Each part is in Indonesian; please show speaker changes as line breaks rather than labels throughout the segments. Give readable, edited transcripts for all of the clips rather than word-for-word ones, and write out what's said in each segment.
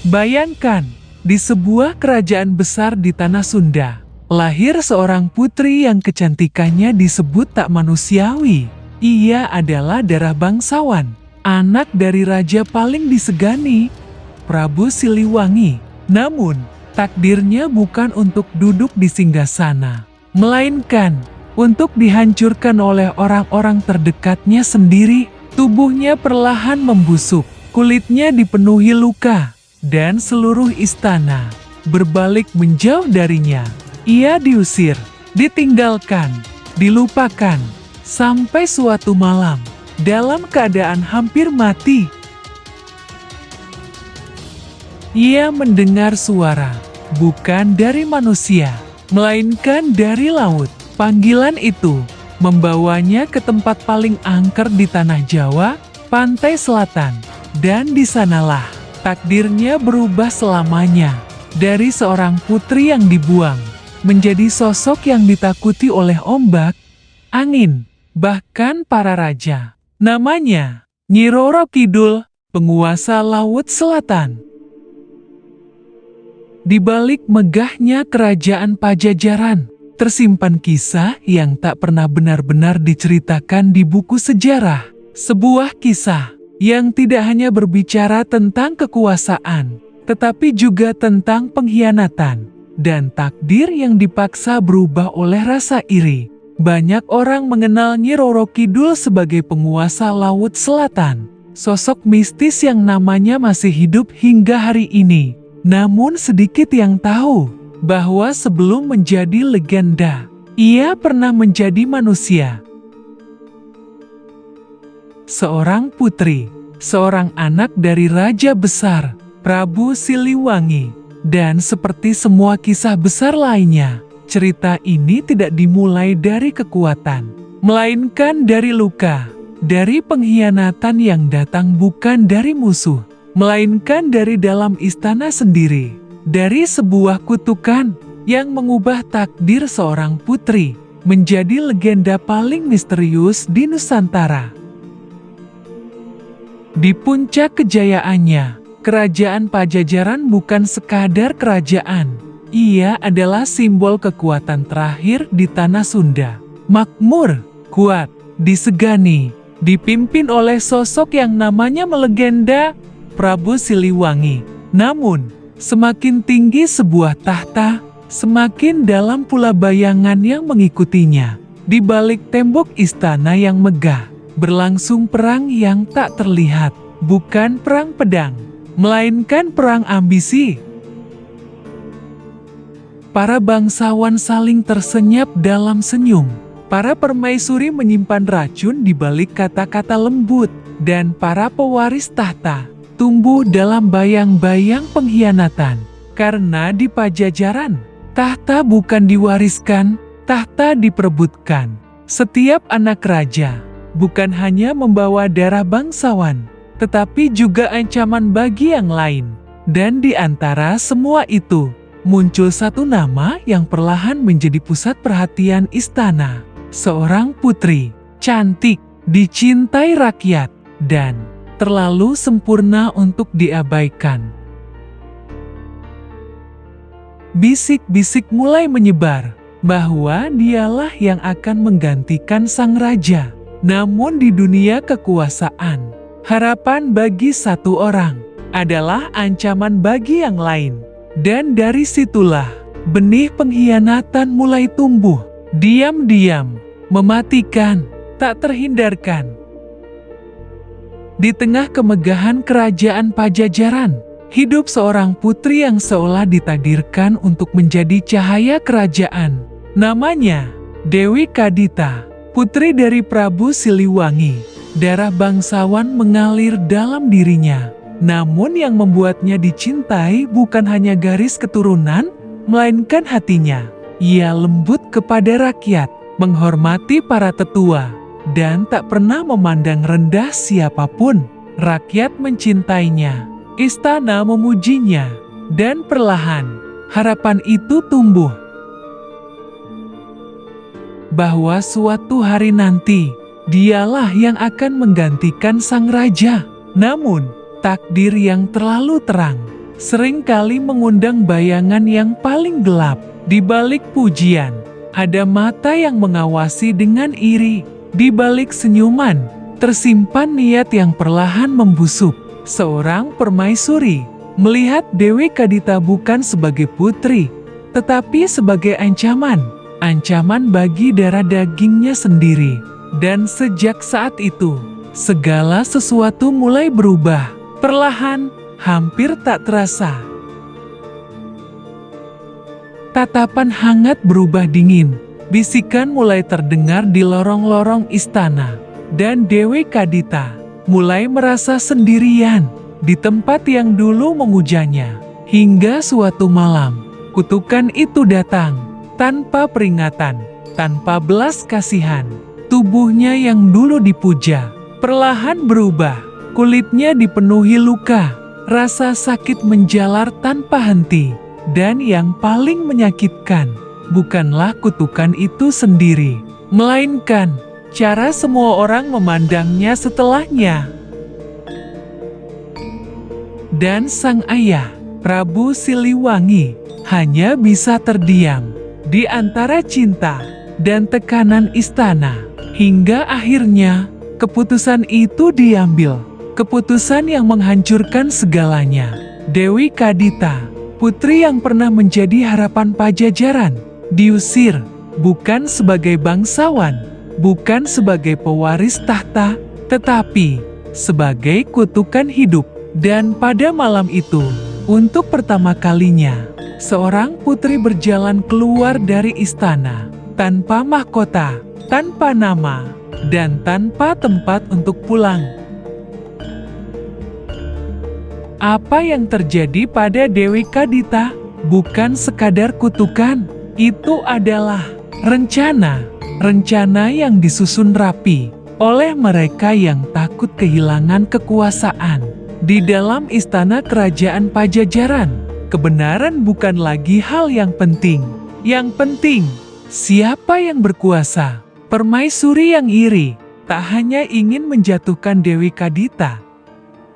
Bayangkan, di sebuah kerajaan besar di tanah Sunda, lahir seorang putri yang kecantikannya disebut tak manusiawi. Ia adalah darah bangsawan, anak dari raja paling disegani, Prabu Siliwangi. Namun, takdirnya bukan untuk duduk di singgasana, melainkan untuk dihancurkan oleh orang-orang terdekatnya sendiri. Tubuhnya perlahan membusuk, kulitnya dipenuhi luka, dan seluruh istana berbalik menjauh darinya. Ia diusir, ditinggalkan, dilupakan, sampai suatu malam, dalam keadaan hampir mati, ia mendengar suara, bukan dari manusia, melainkan dari laut. Panggilan itu membawanya ke tempat paling angker di tanah Jawa, pantai selatan. Dan di sanalah takdirnya berubah selamanya. Dari seorang putri yang dibuang, menjadi sosok yang ditakuti oleh ombak, angin, bahkan para raja. Namanya Nyi Roro Kidul, penguasa Laut Selatan. Di balik megahnya kerajaan Pajajaran, tersimpan kisah yang tak pernah benar-benar diceritakan di buku sejarah. Sebuah kisah yang tidak hanya berbicara tentang kekuasaan, tetapi juga tentang pengkhianatan dan takdir yang dipaksa berubah oleh rasa iri. Banyak orang mengenal Nyi Roro Kidul sebagai penguasa Laut Selatan, sosok mistis yang namanya masih hidup hingga hari ini. Namun sedikit yang tahu bahwa sebelum menjadi legenda, ia pernah menjadi manusia. Seorang putri, seorang anak dari raja besar, Prabu Siliwangi. Dan seperti semua kisah besar lainnya, cerita ini tidak dimulai dari kekuatan, melainkan dari luka, dari pengkhianatan yang datang bukan dari musuh, melainkan dari dalam istana sendiri. Dari sebuah kutukan yang mengubah takdir seorang putri menjadi legenda paling misterius di Nusantara. Di puncak kejayaannya, kerajaan Pajajaran bukan sekadar kerajaan. Ia adalah simbol kekuatan terakhir di tanah Sunda. Makmur, kuat, disegani, dipimpin oleh sosok yang namanya melegenda, Prabu Siliwangi. Namun, semakin tinggi sebuah tahta, semakin dalam pula bayangan yang mengikutinya. Di balik tembok istana yang megah, berlangsung perang yang tak terlihat. Bukan perang pedang, melainkan perang ambisi. Para bangsawan saling tersenyap dalam senyum. Para permaisuri menyimpan racun di balik kata-kata lembut. Dan para pewaris tahta tumbuh dalam bayang-bayang pengkhianatan. Karena di Pajajaran, tahta bukan diwariskan, tahta diperebutkan. Setiap anak raja bukan hanya membawa darah bangsawan, tetapi juga ancaman bagi yang lain. Dan di antara semua itu, muncul satu nama yang perlahan menjadi pusat perhatian istana. Seorang putri, cantik, dicintai rakyat, dan terlalu sempurna untuk diabaikan. Bisik-bisik mulai menyebar bahwa dialah yang akan menggantikan sang raja. Namun di dunia kekuasaan, harapan bagi satu orang adalah ancaman bagi yang lain. Dan dari situlah benih pengkhianatan mulai tumbuh, diam-diam, mematikan, tak terhindarkan. Di tengah kemegahan kerajaan Pajajaran, hidup seorang putri yang seolah ditakdirkan untuk menjadi cahaya kerajaan. Namanya Dewi Kadita, putri dari Prabu Siliwangi. Darah bangsawan mengalir dalam dirinya. Namun yang membuatnya dicintai bukan hanya garis keturunan, melainkan hatinya. Ia lembut kepada rakyat, menghormati para tetua, dan tak pernah memandang rendah siapapun. Rakyat mencintainya, istana memujinya, dan perlahan harapan itu tumbuh bahwa suatu hari nanti dialah yang akan menggantikan sang raja. Namun, takdir yang terlalu terang seringkali mengundang bayangan yang paling gelap. Di balik pujian, ada mata yang mengawasi dengan iri. Di balik senyuman, tersimpan niat yang perlahan membusuk. Seorang permaisuri melihat Dewi Kadita bukan sebagai putri, tetapi sebagai ancaman. Ancaman bagi darah dagingnya sendiri. Dan sejak saat itu, segala sesuatu mulai berubah. Perlahan, hampir tak terasa. Tatapan hangat berubah dingin. Bisikan mulai terdengar di lorong-lorong istana. Dan Dewi Kadita mulai merasa sendirian di tempat yang dulu memujanya. Hingga suatu malam, kutukan itu datang tanpa peringatan, tanpa belas kasihan. Tubuhnya yang dulu dipuja perlahan berubah. Kulitnya dipenuhi luka. Rasa sakit menjalar tanpa henti. Dan yang paling menyakitkan, bukanlah kutukan itu sendiri, melainkan cara semua orang memandangnya setelahnya. Dan sang ayah, Prabu Siliwangi, hanya bisa terdiam di antara cinta dan tekanan istana. Hingga akhirnya, keputusan itu diambil. Keputusan yang menghancurkan segalanya. Dewi Kadita, putri yang pernah menjadi harapan Pajajaran, diusir, bukan sebagai bangsawan, bukan sebagai pewaris tahta, tetapi sebagai kutukan hidup. Dan pada malam itu, untuk pertama kalinya, seorang putri berjalan keluar dari istana, tanpa mahkota, tanpa nama, dan tanpa tempat untuk pulang. Apa yang terjadi pada Dewi Kadita bukan sekadar kutukan, itu adalah rencana. Rencana yang disusun rapi oleh mereka yang takut kehilangan kekuasaan. Di dalam istana kerajaan Pajajaran, kebenaran bukan lagi hal yang penting. Yang penting, siapa yang berkuasa. Permaisuri yang iri tak hanya ingin menjatuhkan Dewi Kadita,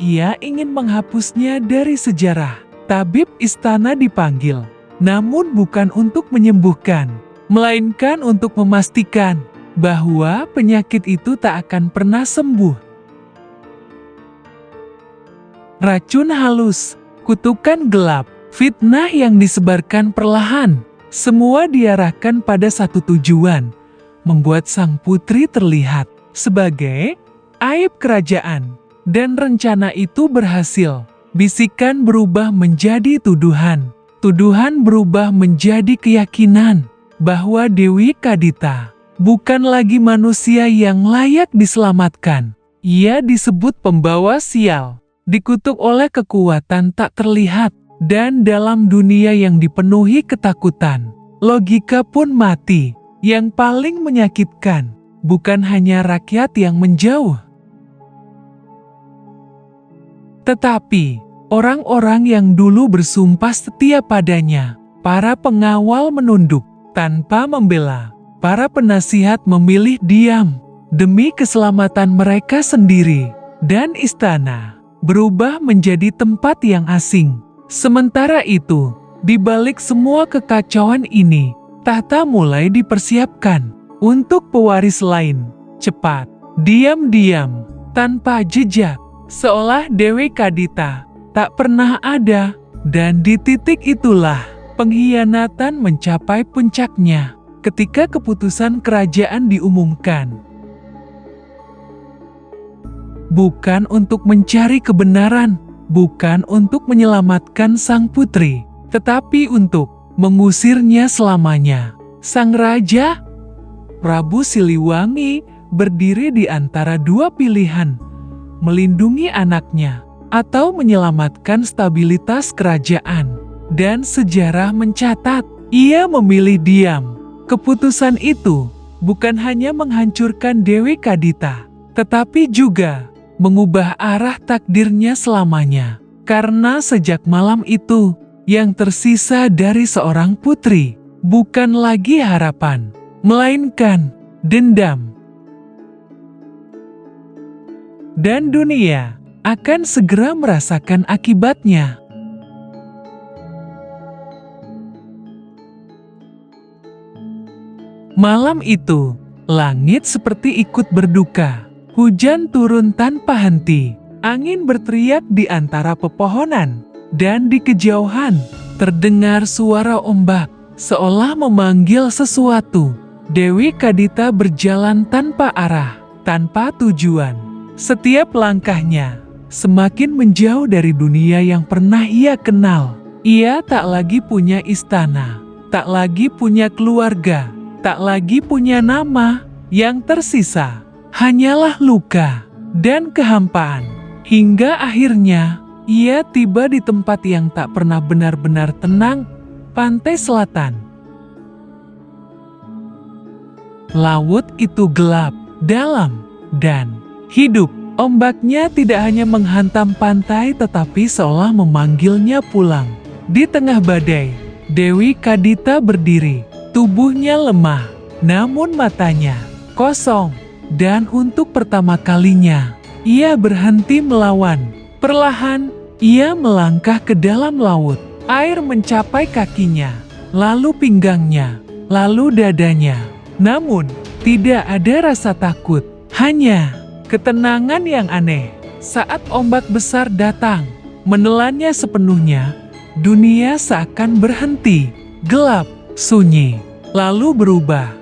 ia ingin menghapusnya dari sejarah. Tabib istana dipanggil, namun bukan untuk menyembuhkan, melainkan untuk memastikan bahwa penyakit itu tak akan pernah sembuh. Racun halus, kutukan gelap, fitnah yang disebarkan perlahan, semua diarahkan pada satu tujuan, membuat sang putri terlihat sebagai aib kerajaan. Dan rencana itu berhasil. Bisikan berubah menjadi tuduhan. Tuduhan berubah menjadi keyakinan bahwa Dewi Kadita bukan lagi manusia yang layak diselamatkan. Ia disebut pembawa sial, dikutuk oleh kekuatan tak terlihat, dan dalam dunia yang dipenuhi ketakutan, logika pun mati. Yang paling menyakitkan, bukan hanya rakyat yang menjauh, tetapi orang-orang yang dulu bersumpah setia padanya. Para pengawal menunduk tanpa membela. Para penasihat memilih diam demi keselamatan mereka sendiri. Dan istana berubah menjadi tempat yang asing. Sementara itu, di balik semua kekacauan ini, tahta mulai dipersiapkan untuk pewaris lain. Cepat, diam-diam, tanpa jejak. Seolah Dewi Kadita tak pernah ada, dan di titik itulah pengkhianatan mencapai puncaknya ketika keputusan kerajaan diumumkan. Bukan untuk mencari kebenaran, bukan untuk menyelamatkan sang putri, tetapi untuk mengusirnya selamanya. Sang raja, Prabu Siliwangi, berdiri di antara dua pilihan: melindungi anaknya, atau menyelamatkan stabilitas kerajaan. Dan sejarah mencatat, ia memilih diam. Keputusan itu bukan hanya menghancurkan Dewi Kadita, tetapi juga mengubah arah takdirnya selamanya. Karena sejak malam itu, yang tersisa dari seorang putri bukan lagi harapan, melainkan dendam. Dan dunia akan segera merasakan akibatnya. Malam itu, langit seperti ikut berduka. Hujan turun tanpa henti. Angin berteriak di antara pepohonan. Dan di kejauhan, terdengar suara ombak, seolah memanggil sesuatu. Dewi Kadita berjalan tanpa arah, tanpa tujuan. Setiap langkahnya semakin menjauh dari dunia yang pernah ia kenal. Ia tak lagi punya istana, tak lagi punya keluarga, tak lagi punya nama. Yang tersisa hanyalah luka dan kehampaan. Hingga akhirnya ia tiba di tempat yang tak pernah benar-benar tenang, pantai selatan. Laut itu gelap, dalam, dan hidup. Ombaknya tidak hanya menghantam pantai tetapi seolah memanggilnya pulang. Di tengah badai, Dewi Kadita berdiri. Tubuhnya lemah, namun matanya kosong. Dan untuk pertama kalinya, ia berhenti melawan. Perlahan, ia melangkah ke dalam laut. Air mencapai kakinya, lalu pinggangnya, lalu dadanya. Namun, tidak ada rasa takut, hanya ketenangan yang aneh. Saat ombak besar datang, menelannya sepenuhnya, dunia seakan berhenti, gelap, sunyi, lalu berubah.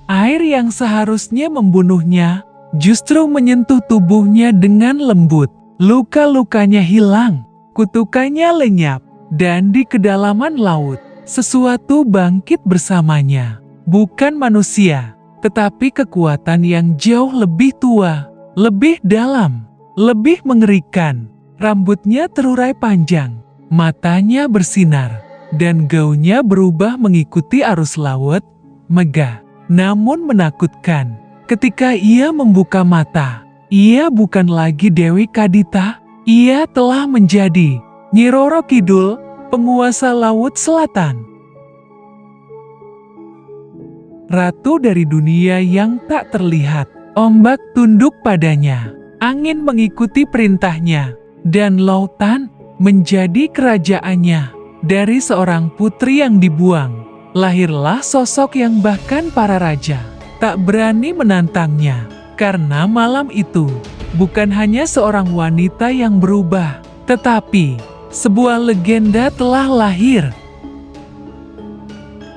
Air yang seharusnya membunuhnya, justru menyentuh tubuhnya dengan lembut. Luka-lukanya hilang, kutukannya lenyap, dan di kedalaman laut, sesuatu bangkit bersamanya. Bukan manusia, tetapi kekuatan yang jauh lebih tua, lebih dalam, lebih mengerikan. Rambutnya terurai panjang, matanya bersinar, dan gaunnya berubah mengikuti arus laut, megah, namun menakutkan. Ketika ia membuka mata, ia bukan lagi Dewi Kadita, ia telah menjadi Nyi Roro Kidul, penguasa Laut Selatan. Ratu dari dunia yang tak terlihat. Ombak tunduk padanya, angin mengikuti perintahnya, dan lautan menjadi kerajaannya. Dari seorang putri yang dibuang, lahirlah sosok yang bahkan para raja tak berani menantangnya. Karena malam itu bukan hanya seorang wanita yang berubah, tetapi sebuah legenda telah lahir.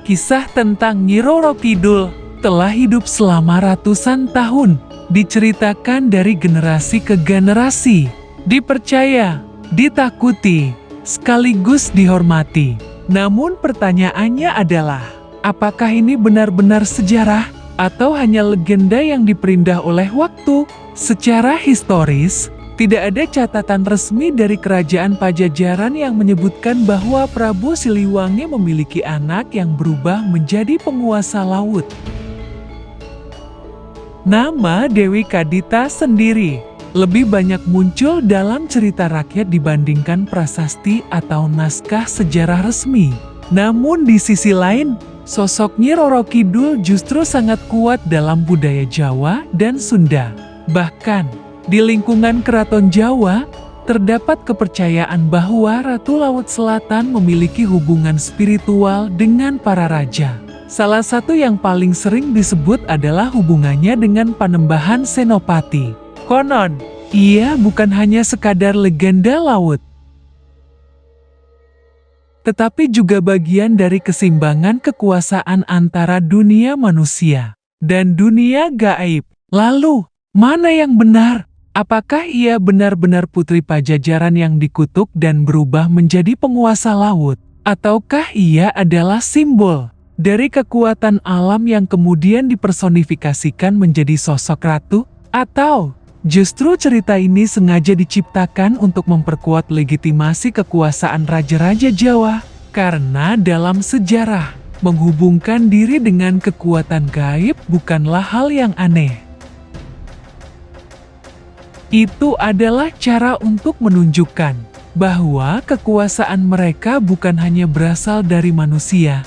Kisah tentang Nyi Roro Kidul telah hidup selama ratusan tahun, diceritakan dari generasi ke generasi, dipercaya, ditakuti, sekaligus dihormati. Namun pertanyaannya adalah, apakah ini benar-benar sejarah atau hanya legenda yang diperindah oleh waktu? Secara historis, tidak ada catatan resmi dari kerajaan Pajajaran yang menyebutkan bahwa Prabu Siliwangi memiliki anak yang berubah menjadi penguasa laut. Nama Dewi Kadita sendiri lebih banyak muncul dalam cerita rakyat dibandingkan prasasti atau naskah sejarah resmi. Namun di sisi lain, sosok Nyi Roro Kidul justru sangat kuat dalam budaya Jawa dan Sunda. Bahkan, di lingkungan Keraton Jawa, terdapat kepercayaan bahwa Ratu Laut Selatan memiliki hubungan spiritual dengan para raja. Salah satu yang paling sering disebut adalah hubungannya dengan Panembahan Senopati. Konon, ia bukan hanya sekadar legenda laut, tetapi juga bagian dari keseimbangan kekuasaan antara dunia manusia dan dunia gaib. Lalu, mana yang benar? Apakah ia benar-benar putri Pajajaran yang dikutuk dan berubah menjadi penguasa laut? Ataukah ia adalah simbol dari kekuatan alam yang kemudian dipersonifikasikan menjadi sosok ratu? Atau justru cerita ini sengaja diciptakan untuk memperkuat legitimasi kekuasaan raja-raja Jawa? Karena dalam sejarah, menghubungkan diri dengan kekuatan gaib bukanlah hal yang aneh. Itu adalah cara untuk menunjukkan bahwa kekuasaan mereka bukan hanya berasal dari manusia,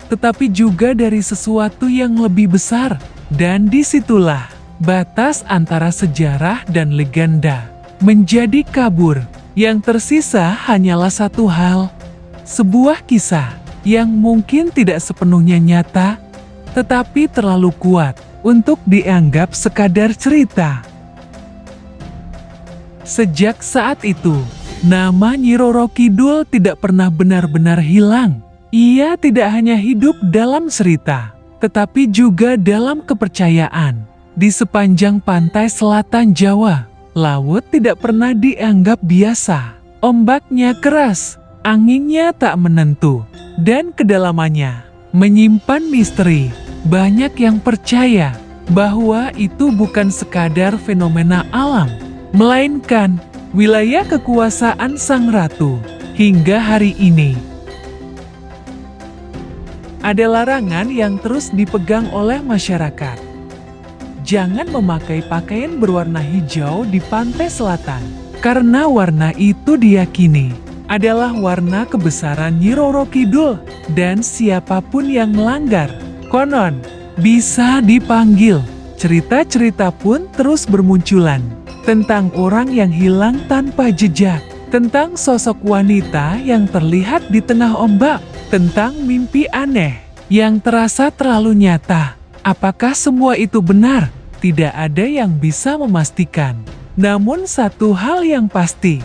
tetapi juga dari sesuatu yang lebih besar. Dan disitulah batas antara sejarah dan legenda menjadi kabur. Yang tersisa hanyalah satu hal, sebuah kisah yang mungkin tidak sepenuhnya nyata, tetapi terlalu kuat untuk dianggap sekadar cerita. Sejak saat itu, nama Nyi Roro Kidul tidak pernah benar-benar hilang. Ia tidak hanya hidup dalam cerita, tetapi juga dalam kepercayaan. Di sepanjang pantai selatan Jawa, laut tidak pernah dianggap biasa. Ombaknya keras, anginnya tak menentu, dan kedalamannya menyimpan misteri. Banyak yang percaya bahwa itu bukan sekadar fenomena alam, melainkan wilayah kekuasaan sang ratu. Hingga hari ini, ada larangan yang terus dipegang oleh masyarakat. Jangan memakai pakaian berwarna hijau di pantai selatan, karena warna itu diyakini adalah warna kebesaran Nyi Roro Kidul, dan siapapun yang melanggar, konon bisa dipanggil. Cerita-cerita pun terus bermunculan tentang orang yang hilang tanpa jejak, tentang sosok wanita yang terlihat di tengah ombak, tentang mimpi aneh yang terasa terlalu nyata. Apakah semua itu benar? Tidak ada yang bisa memastikan. Namun satu hal yang pasti,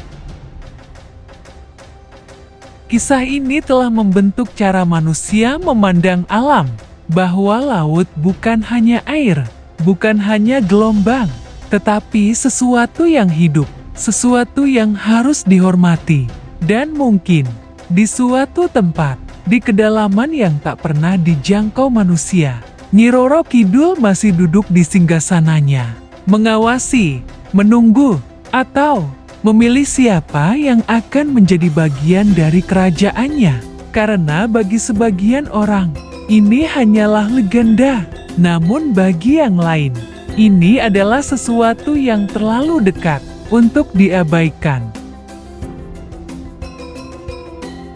kisah ini telah membentuk cara manusia memandang alam, bahwa laut bukan hanya air, bukan hanya gelombang, tetapi sesuatu yang hidup, sesuatu yang harus dihormati. Dan mungkin di suatu tempat, di kedalaman yang tak pernah dijangkau manusia, Nyi Roro Kidul masih duduk di singgasananya, mengawasi, menunggu, atau memilih siapa yang akan menjadi bagian dari kerajaannya. Karena bagi sebagian orang, ini hanyalah legenda. Namun bagi yang lain, ini adalah sesuatu yang terlalu dekat untuk diabaikan.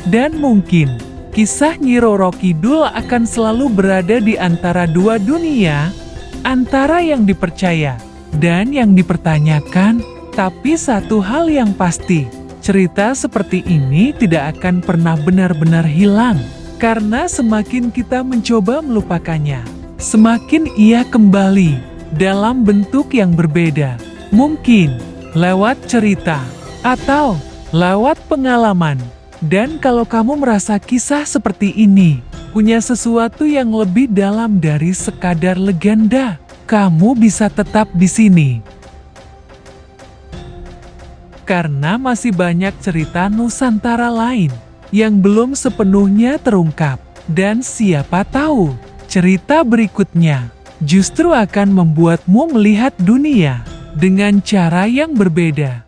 Dan mungkin, kisah Nyi Roro Kidul akan selalu berada di antara dua dunia, antara yang dipercaya dan yang dipertanyakan. Tapi satu hal yang pasti, cerita seperti ini tidak akan pernah benar-benar hilang. Karena semakin kita mencoba melupakannya, semakin ia kembali dalam bentuk yang berbeda. Mungkin lewat cerita atau lewat pengalaman. Dan kalau kamu merasa kisah seperti ini punya sesuatu yang lebih dalam dari sekadar legenda, kamu bisa tetap di sini. Karena masih banyak cerita Nusantara lain yang belum sepenuhnya terungkap. Dan siapa tahu, cerita berikutnya justru akan membuatmu melihat dunia dengan cara yang berbeda.